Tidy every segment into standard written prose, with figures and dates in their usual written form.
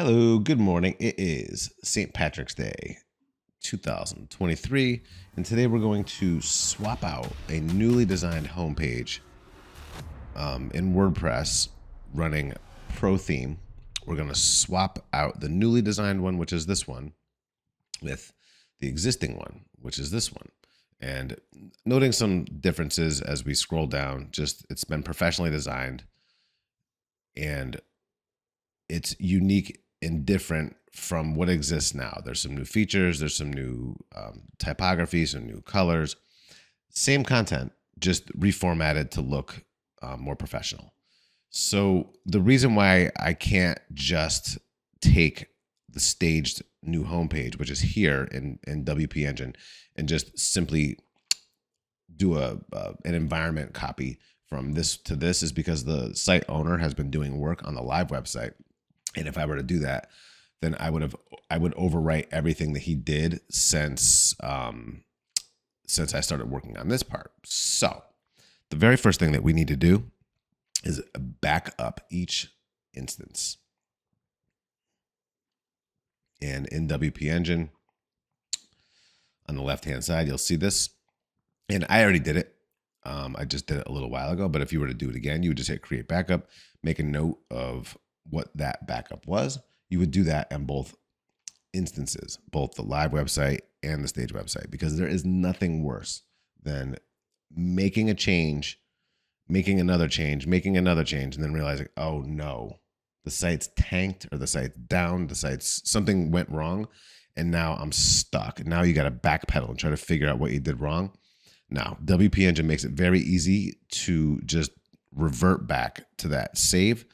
Hello, good morning. It is St. Patrick's Day 2023, and today we're going to swap out a newly designed homepage in WordPress running Pro Theme. We're going to swap out the newly designed one, which is this one, with the existing one, which is this one. And noting some differences as we scroll down, just it's been professionally designed and it's unique and different from what exists now. There's some new features, there's some new typography, some new colors, same content, just reformatted to look more professional. So the reason why I can't just take the staged new homepage, which is here in WPEngine, and just simply do an environment copy from this to this is because the site owner has been doing work on the live website. And if I were to do that, then I would overwrite everything that he did since I started working on this part. So the very first thing that we need to do is back up each instance. And in WPEngine, on the left-hand side, you'll see this. And I already did it. I just did it a little while ago. But if you were to do it again, you would just hit Create Backup, make a note of what that backup was. You would do that in both instances, both the live website and the stage website, because there is nothing worse than making a change, making another change, and then realizing, oh no, the site's tanked or the site's down, something went wrong, and now I'm stuck. Now you got to backpedal and try to figure out what you did wrong. Now, WPEngine makes it very easy to just revert back to that save.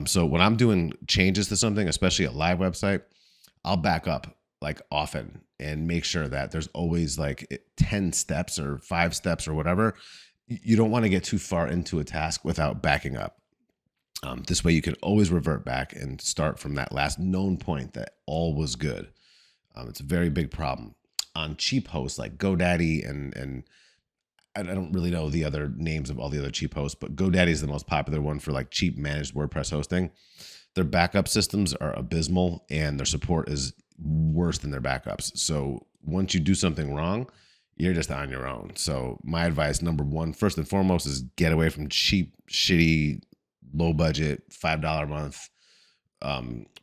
So when I'm doing changes to something, especially a live website, I'll back up like often and make sure that there's always like 10 steps or 5 steps or whatever. You don't want to get too far into a task without backing up. This way you can always revert back and start from that last known point that all was good. It's a very big problem on cheap hosts like GoDaddy and I don't really know the other names of all the other cheap hosts, but GoDaddy is the most popular one for like cheap managed WordPress hosting. Their backup systems are abysmal and their support is worse than their backups. So once you do something wrong, you're just on your own. So my advice, number one, first and foremost, is get away from cheap, shitty, low budget, $5 a month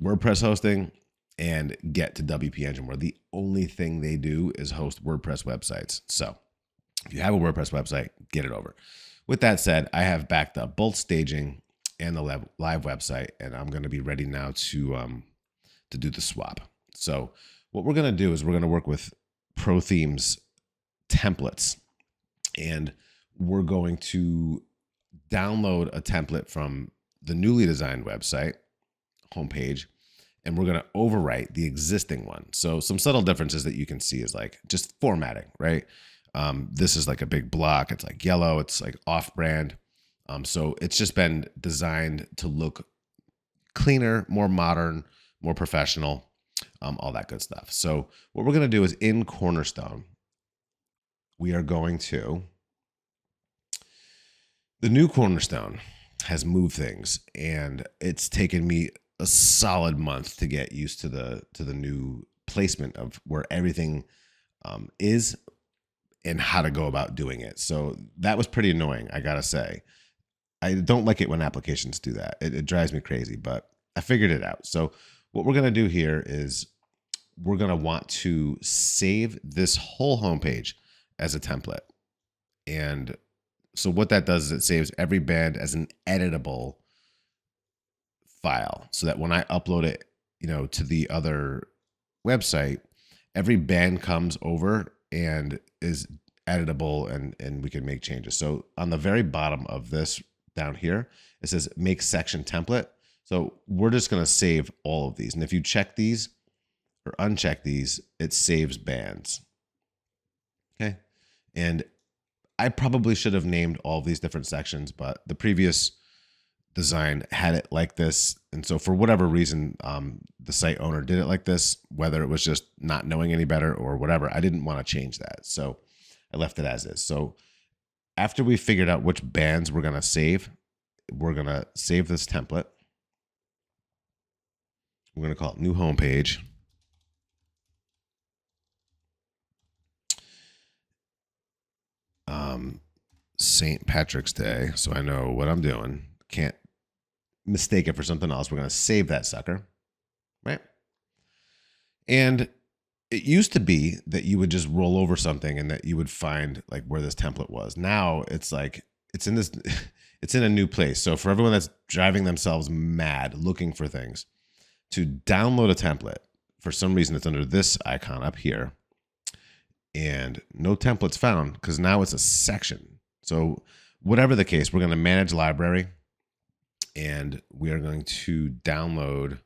WordPress hosting and get to WPEngine, where the only thing they do is host WordPress websites. So if you have a WordPress website, get it over. With that said, I have backed up both staging and the live website, and I'm going to be ready now to do the swap. So what we're going to do is we're going to work with Pro Theme's templates, and we're going to download a template from the newly designed website homepage, and we're going to overwrite the existing one. So some subtle differences that you can see is like just formatting, right? This is like a big block. It's like yellow. It's like off-brand. So it's just been designed to look cleaner, more modern, more professional, all that good stuff. So what we're going to do is in Cornerstone, we are going to, the new Cornerstone has moved things, and it's taken me a solid month to get used to the new placement of where everything is and how to go about doing it. So that was pretty annoying, I gotta say. I don't like it when applications do that. It drives me crazy, but I figured it out. So what we're gonna do here is we're gonna want to save this whole homepage as a template. And so what that does is it saves every band as an editable file, so that when I upload it, to the other website, every band comes over and is editable and we can make changes. So on the very bottom of this down here, it says make section template. So we're just going to save all of these. And if you check these or uncheck these, it saves bands. Okay. And I probably should have named all of these different sections, but the previous design had it like this. And so for whatever reason, the site owner did it like this, whether it was just not knowing any better or whatever, I didn't want to change that. So I left it as is. So after we figured out which bands we're going to save this template. We're going to call it new homepage. St. Patrick's Day. So I know what I'm doing. Can't mistake it for something else. We're going to save that sucker, right? And it used to be that you would just roll over something and that you would find like where this template was. Now it's like, it's in this, it's in a new place. So for everyone that's driving themselves mad looking for things, to download a template, for some reason it's under this icon up here, and no templates found because now it's a section. So whatever the case, we're going to manage library, and we are going to download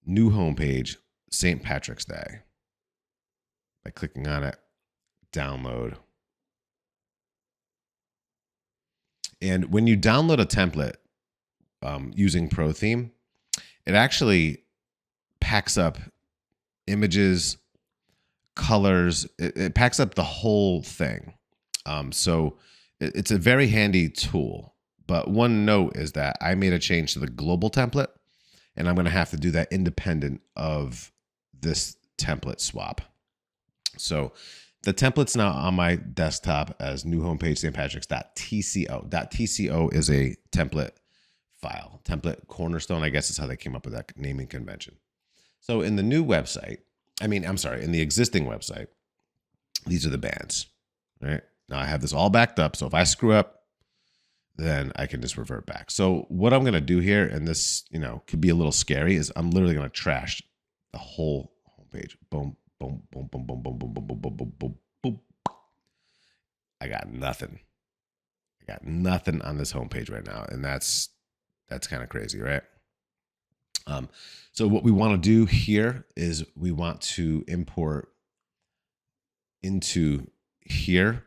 new homepage, St. Patrick's Day, by clicking on it, download. And when you download a template using Pro Theme, it actually packs up images, colors. It packs up the whole thing. So it's a very handy tool. But one note is that I made a change to the global template, and I'm going to have to do that independent of this template swap. So the template's now on my desktop as new homepage stpatricks.tco. .tco is a template file. Template Cornerstone, I guess is how they came up with that naming convention. So in the new website, in the existing website, these are the bands, right? Now I have this all backed up. So if I screw up, then I can just revert back. So what I'm going to do here, and this, could be a little scary, is I'm literally going to trash the whole homepage. Boom, boom, boom, boom, boom, boom, boom, boom, boom, boom, boom, boom, boom. I got nothing. I got nothing on this homepage right now. And that's kind of crazy, right? So what we want to do here is we want to import into here,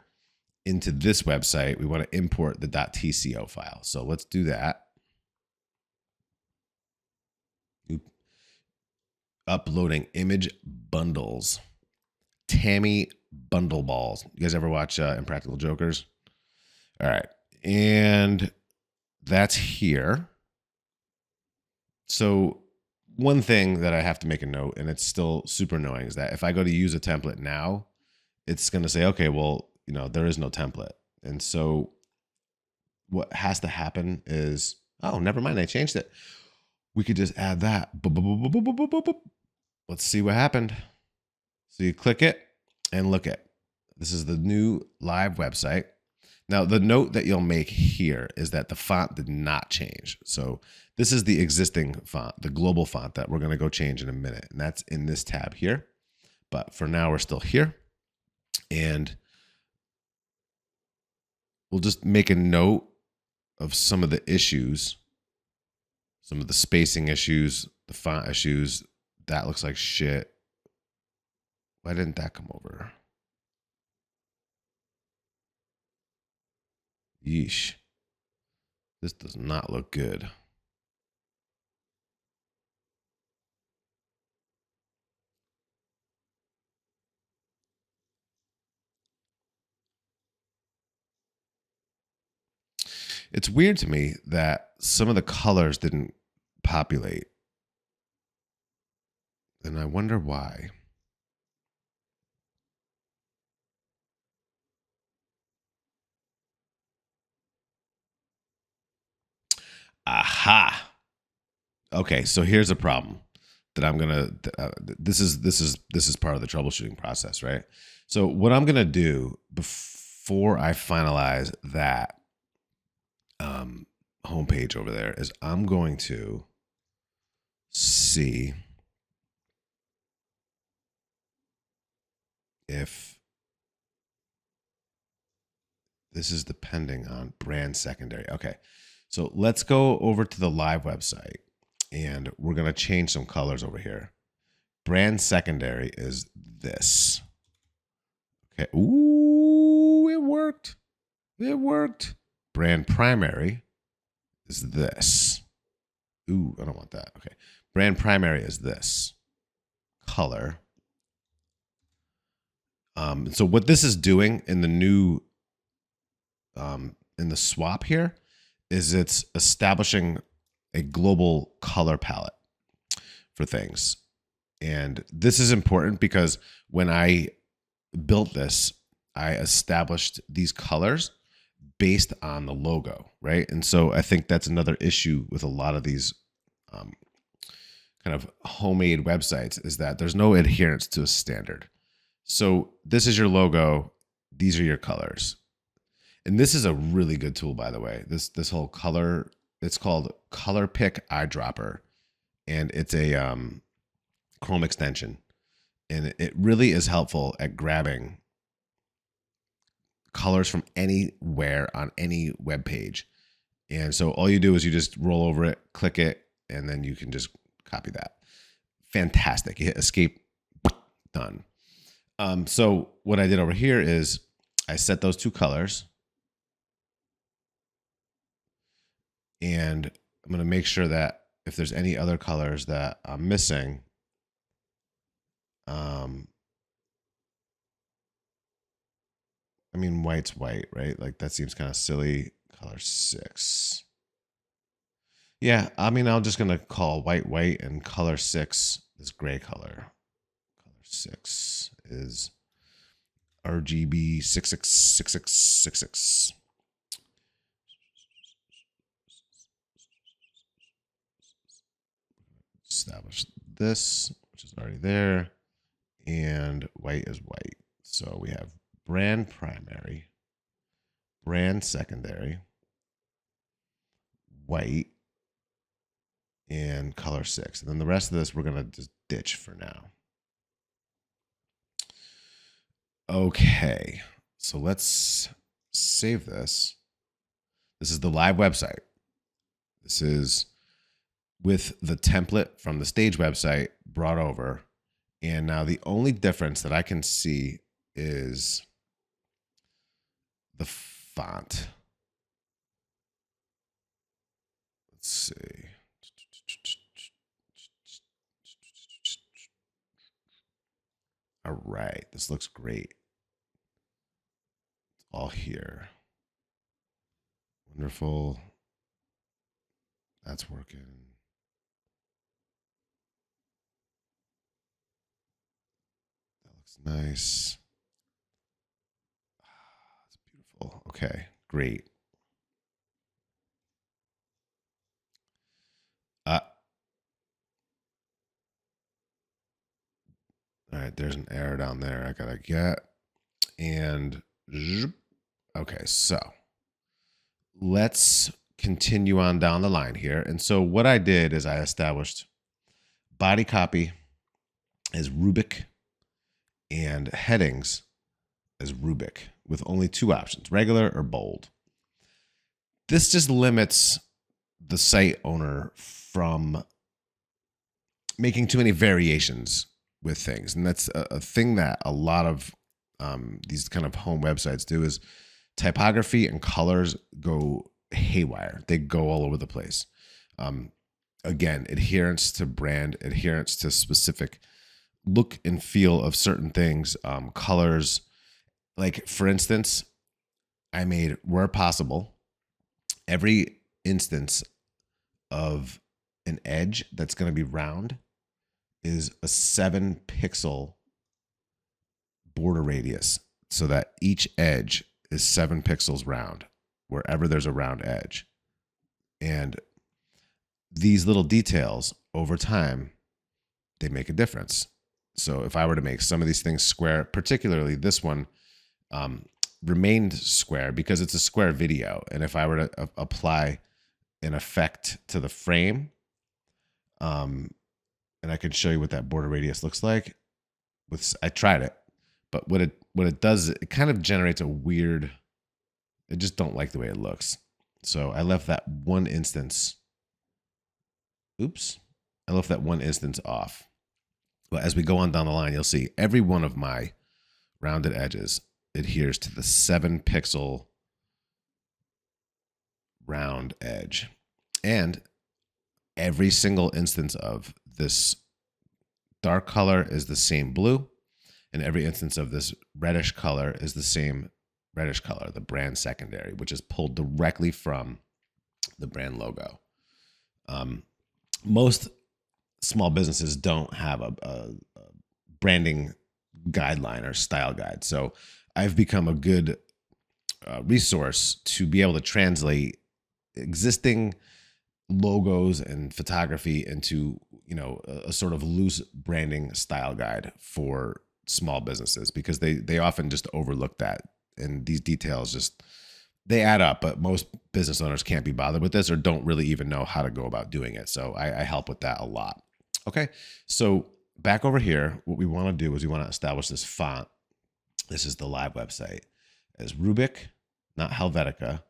into this website. We want to import the .tco file. So let's do that. Uploading image bundles. Tammy bundle balls. You guys ever watch Impractical Jokers? All right. And that's here. So one thing that I have to make a note, and it's still super annoying, is that if I go to use a template now, it's going to say, okay, well, there is no template. And so what has to happen is, oh, never mind, I changed it. We could just add that. Let's see what happened. So you click it and look at, this is the new live website. Now, the note that you'll make here is that the font did not change. So this is the existing font, the global font that we're going to go change in a minute. And that's in this tab here. But for now, we're still here. And we'll just make a note of some of the issues, some of the spacing issues, the font issues. That looks like shit. Why didn't that come over? Yeesh. This does not look good. It's weird to me that some of the colors didn't populate. And I wonder why. Aha. Okay, so here's a problem that I'm gonna. This is part of the troubleshooting process, right? So what I'm gonna do before I finalize that homepage over there is I'm going to see if this is depending on brand secondary. Okay, so let's go over to the live website and we're going to change some colors over here. Brand secondary is this. Okay. Ooh, it worked. It worked. Brand primary is this. Ooh, I don't want that. Okay. Brand primary is this. Color. So what this is doing in the new, in the swap here, is it's establishing a global color palette. for things. And this is important because when I built this, I established these colors based on the logo, right? And so I think that's another issue with a lot of these kind of homemade websites, is that there's no adherence to a standard. So this is your logo. These are your colors. And this is a really good tool, by the way. This whole color, it's called Color Pick Eyedropper, and it's a Chrome extension. And it really is helpful at grabbing colors from anywhere on any web page. And so all you do is you just roll over it, click it, and then you can just copy that. Fantastic. You hit escape, done. So what I did over here is I set those two colors, and I'm going to make sure that if there's any other colors that I'm missing, I mean, white's white, right? Like that seems kind of silly. Color 6. Yeah, I mean, I'm just going to call white, white, and color 6 is gray color. Color 6 is RGB 666666. Establish this, which is already there, and white is white. So we have brand primary, brand secondary, white, and color 6. And then the rest of this we're going to just ditch for now. Okay, so let's save this. This is the live website. This is with the template from the stage website brought over. And now the only difference that I can see is the font. Let's see. All right, this looks great. It's all here. Wonderful. That's working. That looks nice. That's beautiful. Okay, great. All right, there's an error down there I gotta get. And okay, so let's continue on down the line here. And so what I did is I established body copy as rubric and headings as rubric with only two options, regular or bold. This just limits the site owner from making too many variations with things. And that's a thing that a lot of these kind of home websites do, is typography and colors go haywire. They go all over the place. Again, adherence to brand, adherence to specific look and feel of certain things, colors. Like, for instance, I made, where possible, every instance of an edge that's going to be round is a 7-pixel border radius, so that each edge is 7 pixels round wherever there's a round edge. And these little details over time, they make a difference. So if I were to make some of these things square, particularly this one remained square because it's a square video. And if I were to apply an effect to the frame, and I can show you what that border radius looks like. I tried it, but what it does, it kind of generates a weird, I just don't like the way it looks. So I left that one instance. Oops. I left that one instance off. But as we go on down the line, you'll see every one of my rounded edges adheres to the 7-pixel round edge. And every single instance of this dark color is the same blue, and every instance of this reddish color is the same reddish color, the brand secondary, which is pulled directly from the brand logo. Most small businesses don't have a branding guideline or style guide. So I've become a good resource to be able to translate existing logos and photography into, a sort of loose branding style guide for small businesses, because they often just overlook that, and these details just, they add up, but most business owners can't be bothered with this or don't really even know how to go about doing it. So I help with that a lot. Okay, so back over here, what we want to do is we want to establish this font. This is the live website as Rubik, not Helvetica,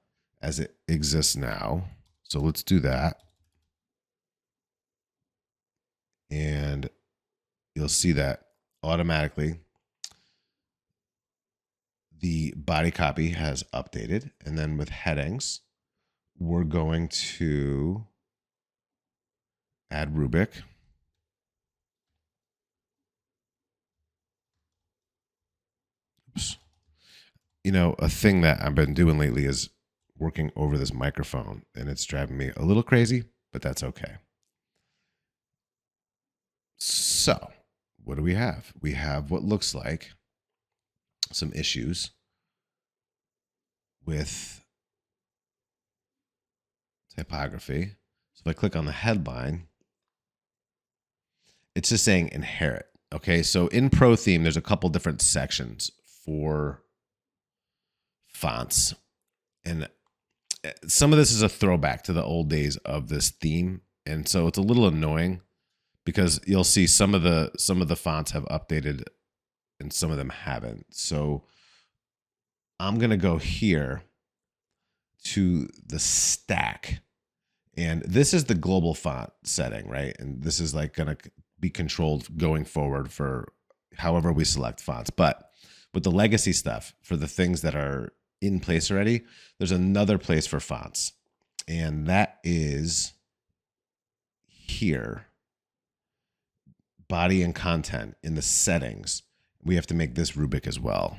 as it exists now. So let's do that. And you'll see that automatically the body copy has updated. And then with headings, we're going to add Rubik. Oops. A thing that I've been doing lately is working over this microphone, and it's driving me a little crazy, but that's okay. So what do we have? We have what looks like some issues with typography. So if I click on the headline, it's just saying inherit. Okay, so in Pro Theme, there's a couple different sections for fonts. And some of this is a throwback to the old days of this theme. And so it's a little annoying because you'll see some of the fonts have updated and some of them haven't. So I'm going to go here to the stack. And this is the global font setting, right? And this is like going to be controlled going forward for however we select fonts. But with the legacy stuff, for the things that are in place already, there's another place for fonts. And that is here. Body and content in the settings. We have to make this Rubik as well.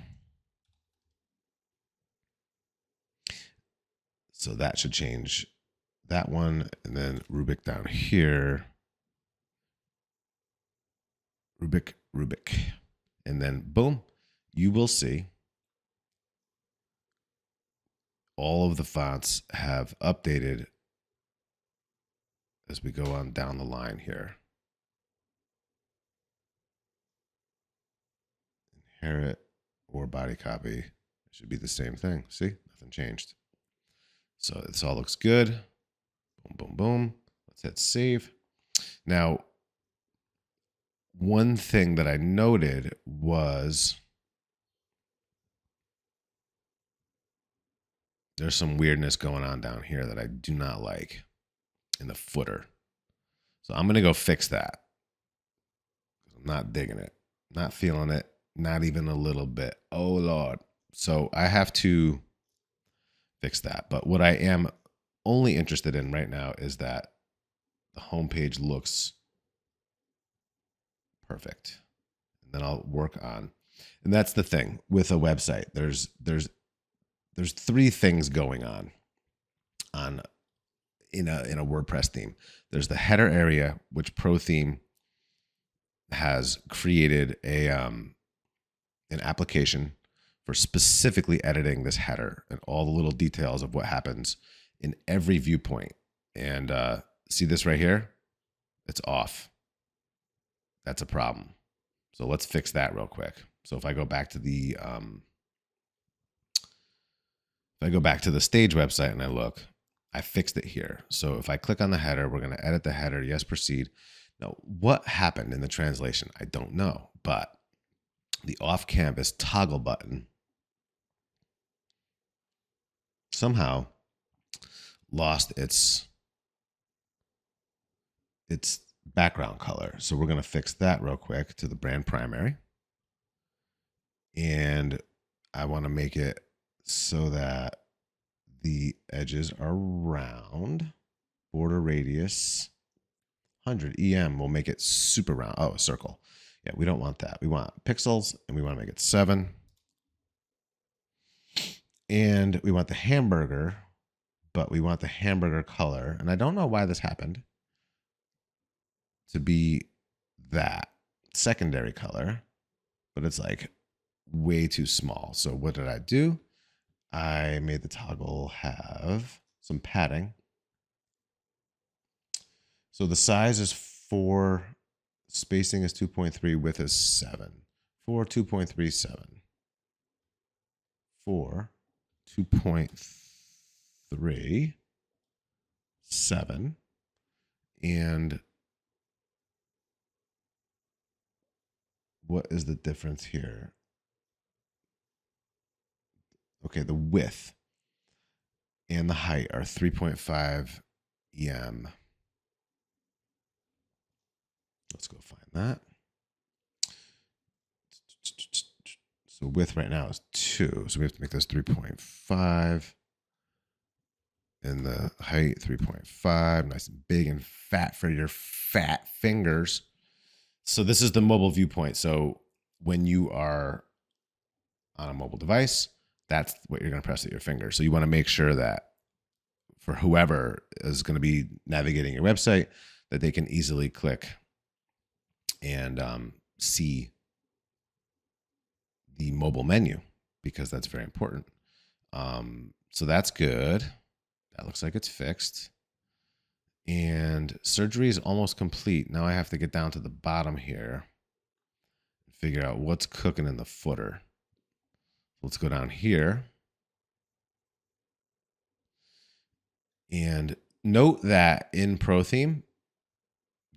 So that should change that one. And then Rubik down here. Rubik. And then boom, you will see all of the fonts have updated as we go on down the line here. Inherit or body copy. It should be the same thing. See, nothing changed. So this all looks good. Boom, boom, boom. Let's hit save. Now, one thing that I noted was there's some weirdness going on down here that I do not like in the footer. So I'm going to go fix that. I'm not digging it, not feeling it, not even a little bit. Oh, Lord. So I have to fix that. But what I am only interested in right now is that the homepage looks perfect. And then I'll work on, and that's the thing with a website. There's three things going on in a WordPress theme. There's the header area, which Pro Theme has created an application for specifically editing this header and all the little details of what happens in every viewpoint. And see this right here? It's off. That's a problem. So let's fix that real quick. So if I go back to the stage website and I look, I fixed it here. So if I click on the header, we're going to edit the header. Yes, proceed. Now, what happened in the translation? I don't know, but the off canvas toggle button somehow lost its background color. So we're going to fix that real quick to the brand primary. And I want to make it so that the edges are round. Border radius 100 EM. We'll make it super round. Oh, a circle. Yeah, we don't want that. We want pixels, and we want to make it 7. And we want the hamburger, but we want the hamburger color. And I don't know why this happened. to be that secondary color, but it's like way too small. So what did I do? I made the toggle have some padding. So the size is 4, spacing is 2.3, width is 7. 4, 2.37. 4, 2.3, 7. And what is the difference here? Okay, the width and the height are 3.5 EM. Let's go find that. So width right now is 2. So we have to make this 3.5. And the height 3.5. Nice and big and fat for your fat fingers. So this is the mobile viewpoint. So when you are on a mobile device, that's what you're going to press with your finger. So you want to make sure that for whoever is going to be navigating your website, that they can easily click and see the mobile menu, because that's very important. So that's good. That looks like it's fixed. And surgery is almost complete. Now I have to get down to the bottom here and figure out what's cooking in the footer. Let's go down here. And note that in Pro Theme,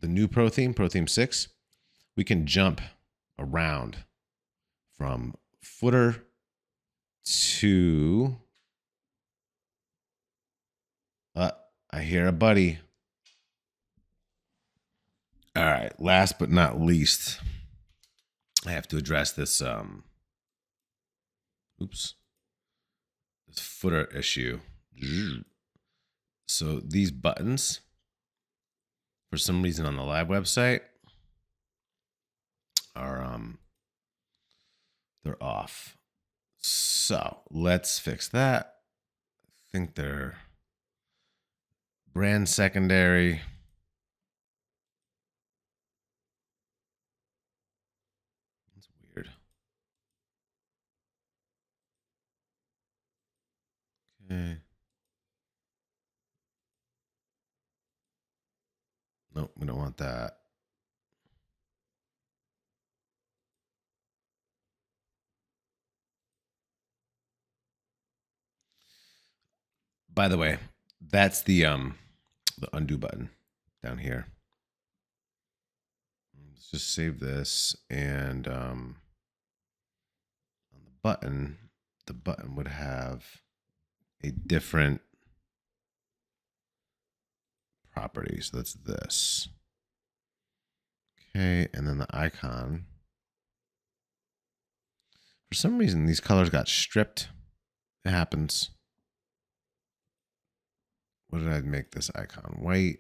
the new Pro Theme 6, we can jump around from footer to, I hear a buddy. All right, last but not least, I have to address this, this footer issue. So these buttons, for some reason on the live website, are they're off. So let's fix that. I think they're brand secondary. That's weird. Okay. Nope, we don't want that. By the way, that's the undo button down here. Let's just save this, and on the button would have a different property. So that's this. Okay, and then the icon. For some reason, these colors got stripped. It happens. What did I make this icon? White.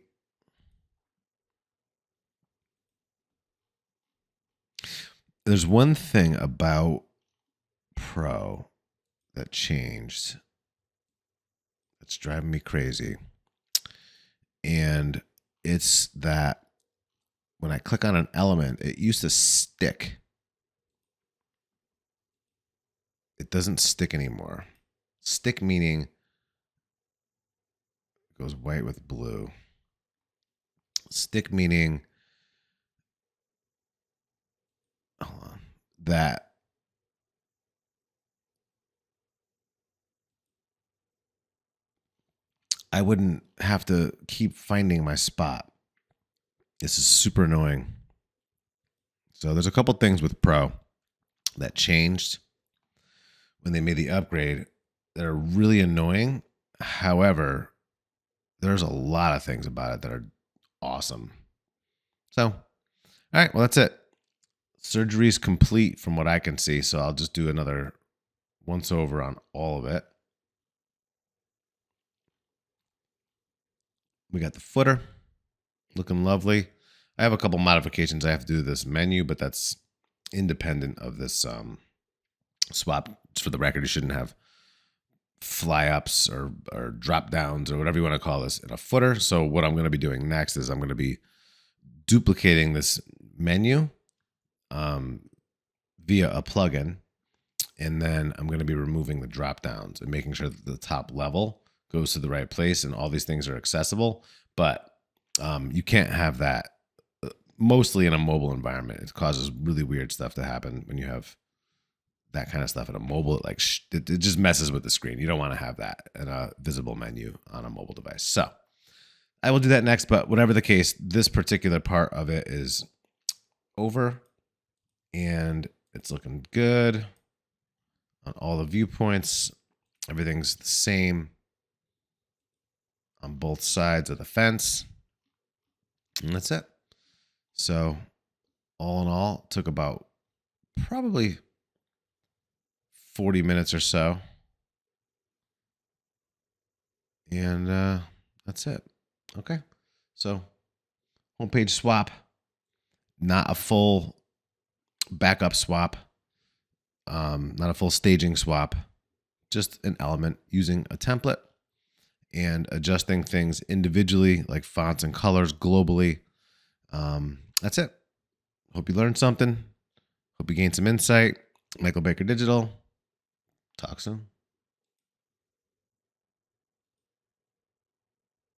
There's one thing about Pro that changed that's driving me crazy. And it's that when I click on an element, it used to stick. It doesn't stick anymore. Stick meaning it goes white with blue. Stick meaning that I wouldn't have to keep finding my spot. This is super annoying. So there's a couple things with Pro that changed when they made the upgrade that are really annoying. However, there's a lot of things about it that are awesome. So, all right, well, that's it. Surgery is complete from what I can see. So I'll just do another once over on all of it. We got the footer looking lovely. I have a couple modifications I have to do to this menu, but that's independent of this swap. For the record, you shouldn't have fly ups or drop downs or whatever you want to call this in a footer. So what I'm going to be doing next is I'm going to be duplicating this menu via a plugin. And then I'm going to be removing the drop downs and making sure that the top level goes to the right place and all these things are accessible. But you can't have that mostly in a mobile environment. It causes really weird stuff to happen when you have that kind of stuff in a mobile. It just messes with the screen. You don't want to have that in a visible menu on a mobile device. So I will do that next, but whatever the case, this particular part of it is over and it's looking good on all the viewpoints. Everything's the same on both sides of the fence. And that's it. So all in all, it took about probably 40 minutes or so. And that's it. Okay. So homepage swap, not a full backup swap, not a full staging swap, just an element using a template and adjusting things individually like fonts and colors globally. That's it. Hope you learned something. Hope you gained some insight. Michael Baker Digital. Talk soon.